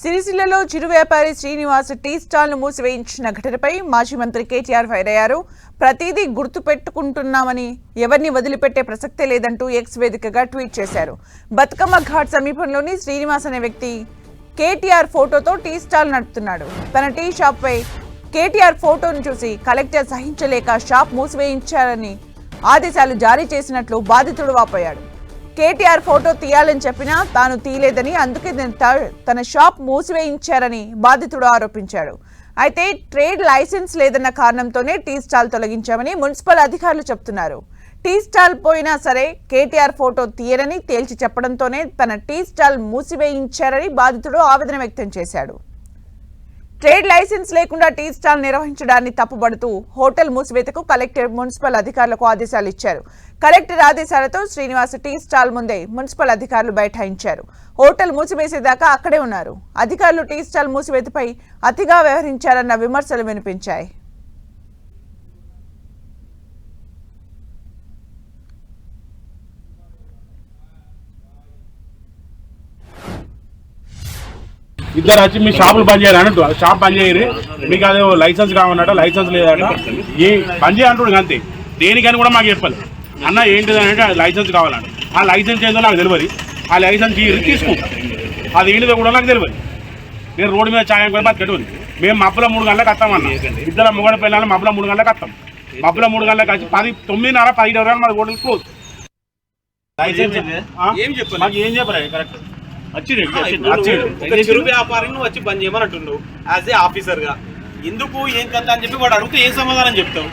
సిరిసిల్లలో చిరు వ్యాపారి శ్రీనివాస్ టీ స్టాల్ను మూసివేయించిన ఘటనపై మాజీ మంత్రి కేటీఆర్ ఫైర్ అయ్యారు. ప్రతిదీ గుర్తు పెట్టుకుంటున్నామని ఎవరిని వదిలిపెట్టే ప్రసక్తే లేదంటూ ఎక్స్ వేదికగా ట్వీట్ చేశారు. బతుకమ్మ ఘాట్ సమీపంలోని శ్రీనివాస్ అనే వ్యక్తి కేటీఆర్ ఫోటోతో టీ స్టాల్ నడుపుతున్నాడు. తన టీ షాప్పై కేటీఆర్ ఫోటోను చూసి కలెక్టర్ సహించలేక షాప్ మూసివేయించారని ఆదేశాలు జారీ చేసినట్లు బాధితుడు వాపోయాడు. కేటీఆర్ ఫోటో తీయాలని చెప్పినా తాను తీయలేదని, అందుకే తన షాప్ మూసివేయించారని బాధితుడు ఆరోపించాడు. అయితే ట్రేడ్ లైసెన్స్ లేదన్న కారణంతోనే టీ స్టాల్ తొలగించామని మున్సిపల్ అధికారులు చెబుతున్నారు. టీ స్టాల్ పోయినా సరే కేటీఆర్ ఫోటో తీయరని తేల్చి చెప్పడంతోనే తన టీ స్టాల్ మూసివేయించారని బాధితుడు ఆవేదన వ్యక్తం చేశాడు. ట్రేడ్ లైసెన్స్ లేకుండా టీ స్టాల్ నిర్వహించడాన్ని తప్పుబడుతూ హోటల్ మూసివేతకు కలెక్టర్ మున్సిపల్ అధికారులకు ఆదేశాలు ఇచ్చారు. కలెక్టర్ ఆదేశాలతో శ్రీనివాస్ టీ స్టాల్ ముందే మున్సిపల్ అధికారులు బైఠాయించారు. హోటల్ మూసివేసేదాకా అక్కడే ఉన్నారు. అధికారులు టీ స్టాల్ మూసివేతపై అతిగా వ్యవహరించారన్న విమర్శలు వినిపించాయి. ఇద్దరు వచ్చి మీ షాపులు బంద్ చేయాలి అన్నట్టు, షాప్ బంద్ చేయరు, మీకు అదే లైసెన్స్ కావాలన్నట, లైసెన్స్ లేదట, ఏ బంద్ చేయాలంటాడు అంతే. దేనికని కూడా మాకు చెప్పాలి అన్న ఏంటిది అంటే లైసెన్స్ కావాలంట. ఆ లైసెన్స్ ఏందో నాకు తెలియదు, ఆ లైసెన్స్ తీసుకుంటాం, అది ఏంటిదో కూడా నాకు తెలియదు. నేను రోడ్డు మీద ఛాయం కూడా బతికెట్టుకుంది. మేము మబ్బుల 3 గంటలకు వస్తామన్న, ఇద్దరు మొగడ పిల్లలు మబ్బుల 3 గంటలకు వస్తాం. మబ్బుల 3 గంటలకు వచ్చి 9:30, 10 మన హోటల్ క్లోజ్. లైసెన్స్ మాకు ఏం చెప్పలేదు కరెక్ట్. చిరు వ్యాపారిని వచ్చి బంద్ చేయమని అంటున్నావు యాజ్ ఏ ఆఫీసర్ గా, ఎందుకు ఏం కథ అని చెప్పి వాడు అడిగితే ఏం సమాధానం చెప్తావు?